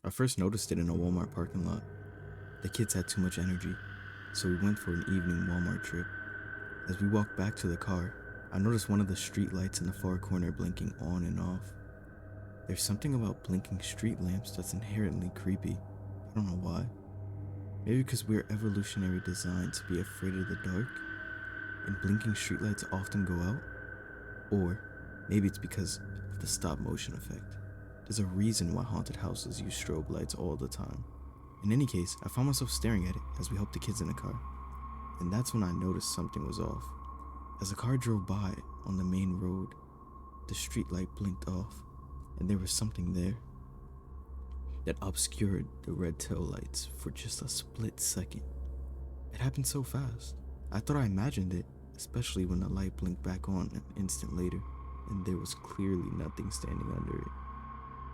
I first noticed it in a Walmart parking lot. The kids had too much energy, so we went for an evening Walmart trip. As we walked back to the car, I noticed one of the street lights in the far corner blinking on and off. There's something about blinking street lamps that's inherently creepy. I don't know why. Maybe because we're evolutionary designed to be afraid of the dark, and blinking streetlights often go out? Or maybe it's because of the stop motion effect. There's a reason why haunted houses use strobe lights all the time. In any case, I found myself staring at it as we helped the kids in the car. And that's when I noticed something was off. As the car drove by on the main road, the street light blinked off, and there was something there that obscured the red tail lights for just a split second. It happened so fast. I thought I imagined it, especially when the light blinked back on an instant later, and there was clearly nothing standing under it.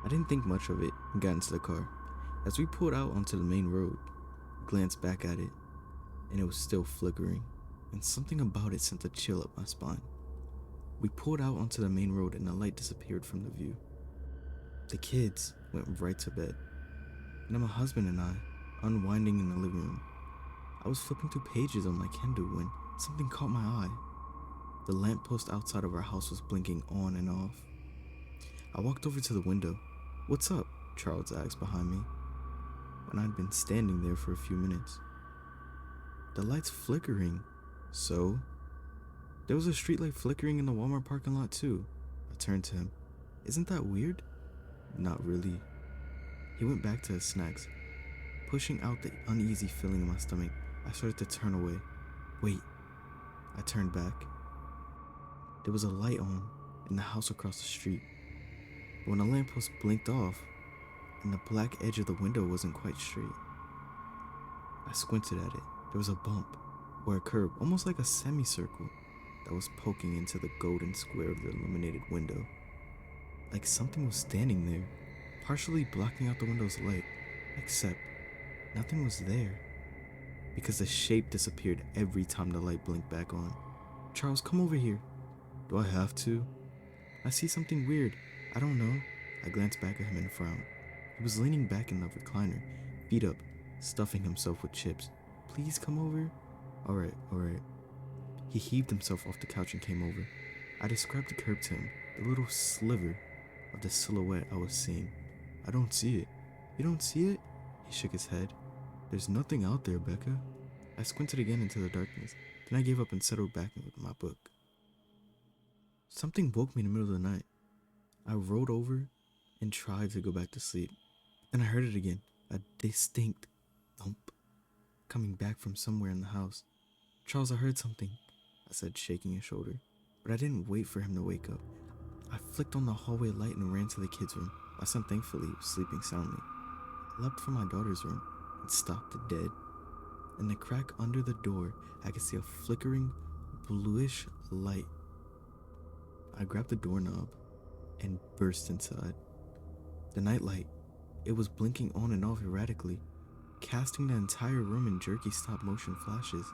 I didn't think much of it and got into the car. As we pulled out onto the main road, I glanced back at it, and it was still flickering, and something about it sent a chill up my spine. We pulled out onto the main road and the light disappeared from the view. The kids went right to bed, and then my husband and I unwinding in the living room. I was flipping through pages on my Kindle when something caught my eye. The lamppost outside of our house was blinking on and off. I walked over to the window. "What's up?" Charles asked behind me, when I'd been standing there for a few minutes. "The light's flickering." "So?" "There was a streetlight flickering in the Walmart parking lot too." I turned to him. "Isn't that weird?" "Not really." He went back to his snacks. Pushing out the uneasy feeling in my stomach, I started to turn away. "Wait." I turned back. There was a light on in the house across the street, but when the lamppost blinked off, and the black edge of the window wasn't quite straight. I squinted at it. There was a bump, or a curve, almost like a semicircle, that was poking into the golden square of the illuminated window. Like something was standing there, partially blocking out the window's light, except nothing was there, because the shape disappeared every time the light blinked back on. "Charles, come over here." "Do I have to?" "I see something weird." "I don't know." I glanced back at him and frowned. He was leaning back in the recliner, feet up, stuffing himself with chips. "Please come over." Alright. He heaved himself off the couch and came over. I described the curve to him, the little sliver of the silhouette I was seeing. "I don't see it." "You don't see it?" He shook his head. "There's nothing out there, Becca." I squinted again into the darkness. Then I gave up and settled back with my book. Something woke me in the middle of the night. I rolled over and tried to go back to sleep. Then I heard it again, a distinct thump, coming back from somewhere in the house. "Charles, I heard something," I said, shaking his shoulder. But I didn't wait for him to wake up. I flicked on the hallway light and ran to the kids' room. My son thankfully was sleeping soundly. I leapt from my daughter's room and stopped dead. In the crack under the door, I could see a flickering, bluish light. I grabbed the doorknob and burst inside. The nightlight, it was blinking on and off erratically, casting the entire room in jerky stop-motion flashes.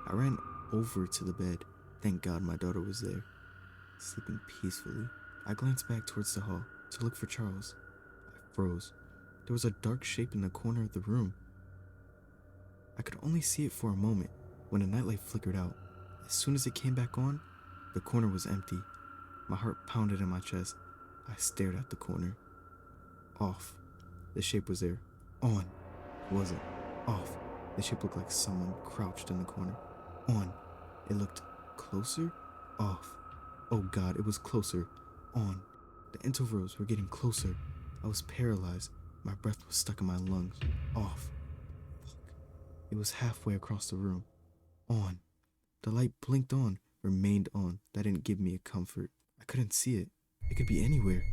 I ran over to the bed. Thank God my daughter was there, sleeping peacefully. I glanced back towards the hall to look for Charles. I froze. There was a dark shape in the corner of the room. I could only see it for a moment when the nightlight flickered out. As soon as it came back on, the corner was empty. My heart pounded in my chest. I stared at the corner. Off. The shape was there. On. It wasn't. Off. The shape looked like someone crouched in the corner. On. It looked closer. Off. Oh God, it was closer. On. The intervals were getting closer. I was paralyzed. My breath was stuck in my lungs. Off. Fuck. It was halfway across the room. On. The light blinked on, remained on. That didn't give me a comfort. I couldn't see it. It could be anywhere.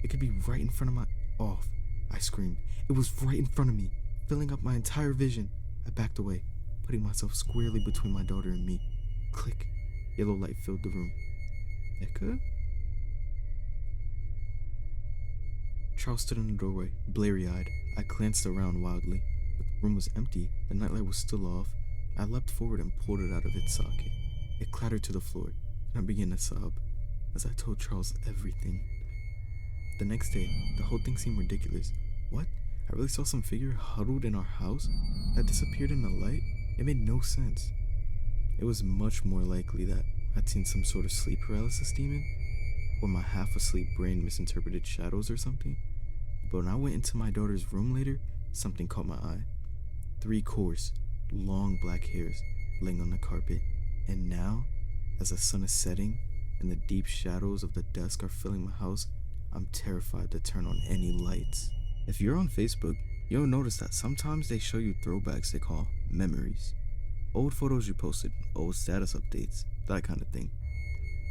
It could be right in front of my... Off. I screamed. It was right in front of me, filling up my entire vision. I backed away, putting myself squarely between my daughter and me. Click. Yellow light filled the room. "Becca?" Charles stood in the doorway, blurry-eyed. I glanced around wildly, but the room was empty. The nightlight was still off. I leapt forward and pulled it out of its socket. It clattered to the floor, and I began to sob as I told Charles everything. The next day, the whole thing seemed ridiculous. "What? I really saw some figure huddled in our house that disappeared in the light. It made no sense. It was much more likely that I'd seen some sort of sleep paralysis demon, or my half asleep brain misinterpreted shadows or something. But when I went into my daughter's room later, something caught my eye. 3 coarse, long black hairs laying on the carpet. And now, as the sun is setting and the deep shadows of the dusk are filling my house, I'm terrified to turn on any lights. If you're on Facebook, you'll notice that sometimes they show you throwbacks they call memories. Old photos you posted, old status updates, that kind of thing.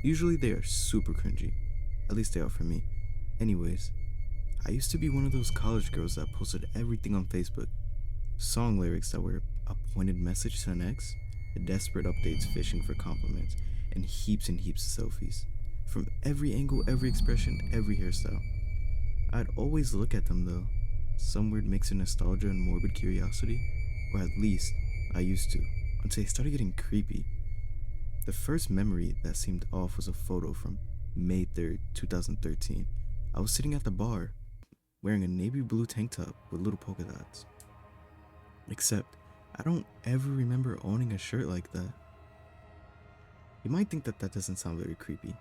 Usually they are super cringy. At least they are for me. Anyways, I used to be one of those college girls that posted everything on Facebook. Song lyrics that were a pointed message to an ex, desperate updates fishing for compliments, and heaps of selfies. From every angle, every expression, every hairstyle. I'd always look at them though, some weird mix of nostalgia and morbid curiosity, or at least I used to, until they started getting creepy. The first memory that seemed off was a photo from May 3rd, 2013. I was sitting at the bar, wearing a navy blue tank top with little polka dots. Except, I don't ever remember owning a shirt like that. You might think that doesn't sound very creepy,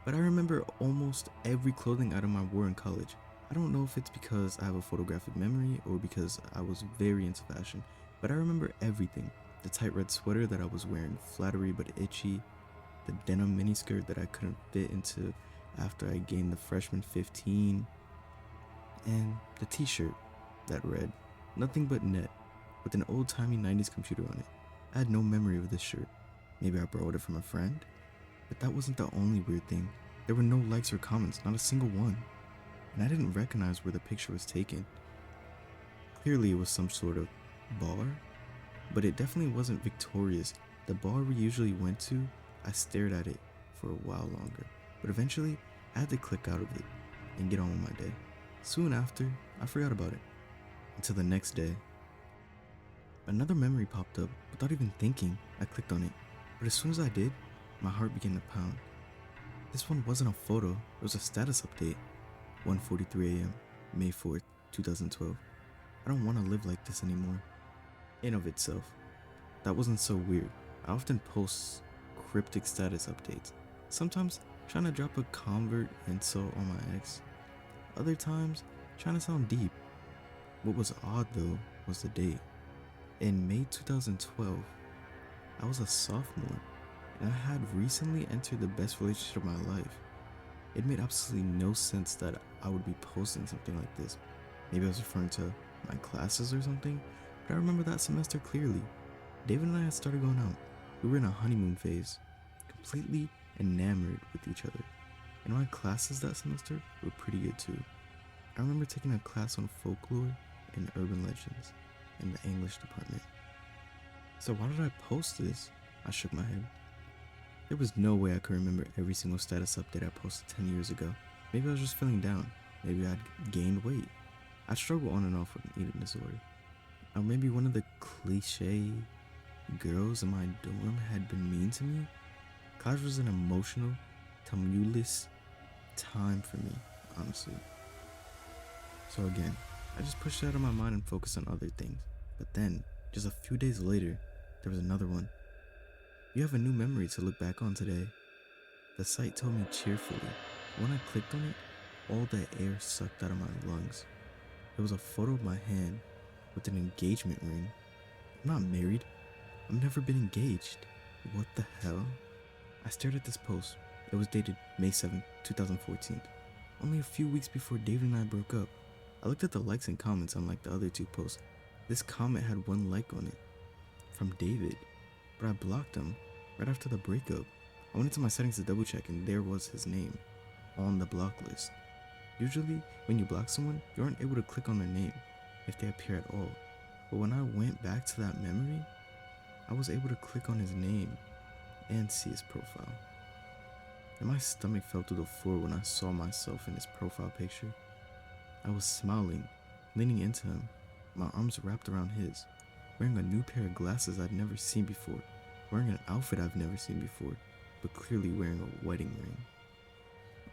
but I remember almost every clothing item I wore in college. I don't know if it's because I have a photographic memory or because I was very into fashion, but I remember everything. The tight red sweater that I was wearing, flattery but itchy, the denim miniskirt that I couldn't fit into after I gained the freshman 15, and the t-shirt that read, "Nothing but net," with an old-timey 90s computer on it. I had no memory of this shirt. Maybe I borrowed it from a friend? But that wasn't the only weird thing. There were no likes or comments, not a single one. And I didn't recognize where the picture was taken. Clearly it was some sort of bar, but it definitely wasn't Victoria's. The bar we usually went to, I stared at it for a while longer. But eventually, I had to click out of it and get on with my day. Soon after, I forgot about it. Until the next day. Another memory popped up without even thinking. I clicked on it, but as soon as I did, my heart began to pound. This one wasn't a photo, it was a status update. 1:43 a.m., May 4th, 2012. I don't want to live like this anymore. In of itself, that wasn't so weird. I often post cryptic status updates. Sometimes trying to drop a convert insult on my ex. Other times trying to sound deep. What was odd though was the date. In May 2012, I was a sophomore, and I had recently entered the best relationship of my life. It made absolutely no sense that I would be posting something like this. Maybe I was referring to my classes or something, but I remember that semester clearly. David and I had started going out. We were in a honeymoon phase, completely enamored with each other. And my classes that semester were pretty good too. I remember taking a class on folklore and urban legends in the English department. So why did I post this? I shook my head. There was no way I could remember every single status update I posted 10 years ago. Maybe I was just feeling down. Maybe I'd gained weight. I'd struggle on and off with an eating disorder. Or maybe one of the cliche girls in my dorm had been mean to me. College was an emotional, tumultuous time for me, honestly. So again, I just pushed it out of my mind and focused on other things. But then, just a few days later, there was another one. You have a new memory to look back on today. The site told me cheerfully. When I clicked on it, all the air sucked out of my lungs. It was a photo of my hand with an engagement ring. I'm not married. I've never been engaged. What the hell? I stared at this post. It was dated May 7th, 2014. Only a few weeks before David and I broke up. I looked at the likes and comments unlike the other 2 posts. This comment had 1 like on it. From David. But I blocked him right after the breakup. I went into my settings to double check and there was his name on the block list. Usually, when you block someone, you aren't able to click on their name if they appear at all. But when I went back to that memory, I was able to click on his name and see his profile. And my stomach fell to the floor when I saw myself in his profile picture. I was smiling, leaning into him, my arms wrapped around his, wearing a new pair of glasses I'd never seen before, wearing an outfit I've never seen before, but clearly wearing a wedding ring.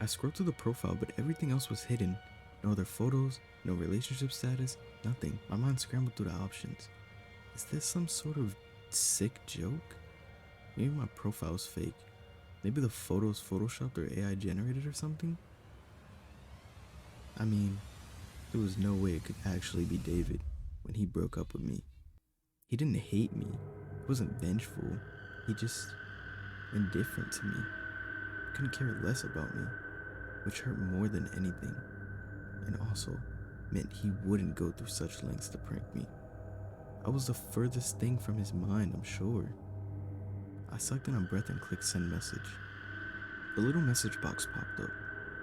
I scrolled through the profile, but everything else was hidden. No other photos, no relationship status, nothing. My mind scrambled through the options. Is this some sort of sick joke? Maybe my profile's fake. Maybe the photos photoshopped or AI generated or something? I mean, there was no way it could actually be David when he broke up with me. He didn't hate me. He wasn't vengeful. He just indifferent to me. Couldn't care less about me, which hurt more than anything. And also meant he wouldn't go through such lengths to prank me. I was the furthest thing from his mind, I'm sure. I sucked in a breath and clicked send message. The little message box popped up.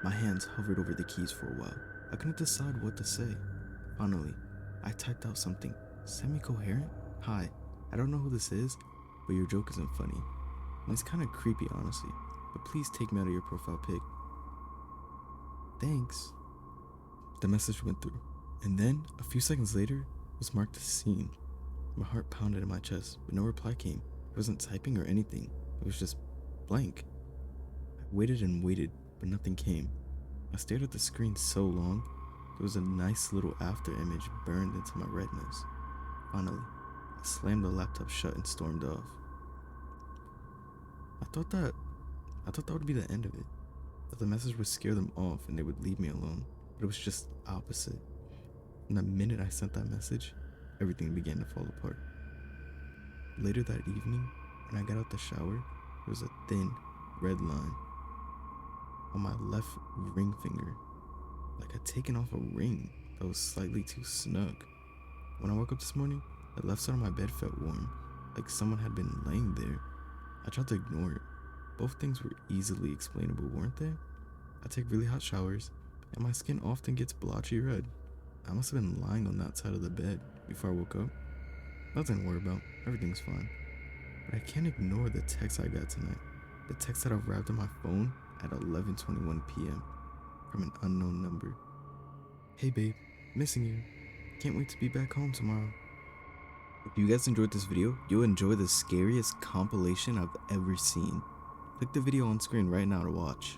My hands hovered over the keys for a while. I couldn't decide what to say. Finally, I typed out something semi-coherent. Hi, I don't know who this is, but your joke isn't funny. And it's kind of creepy, honestly, but please take me out of your profile pic. Thanks. The message went through, and then, a few seconds later, was marked as seen. My heart pounded in my chest, but no reply came. It wasn't typing or anything. It was just blank. I waited and waited, but nothing came. I stared at the screen so long, there was a nice little after image burned into my retinas. Finally, I slammed the laptop shut and stormed off. I thought that would be the end of it. That the message would scare them off and they would leave me alone. But it was just opposite. And the minute I sent that message, everything began to fall apart. Later that evening, when I got out the shower, there was a thin, red line on my left ring finger, like I'd taken off a ring that was slightly too snug. When I woke up this morning, the left side of my bed felt warm, like someone had been laying there. I tried to ignore it. Both things were easily explainable, weren't they? I take really hot showers, and my skin often gets blotchy red. I must have been lying on that side of the bed before I woke up. Nothing to worry about, everything's fine. But I can't ignore the text I got tonight. The text that arrived on my phone at 11:21 p.m. from an unknown number. Hey babe, missing you. Can't wait to be back home tomorrow. If you guys enjoyed this video, you'll enjoy the scariest compilation I've ever seen. Click the video on screen right now to watch.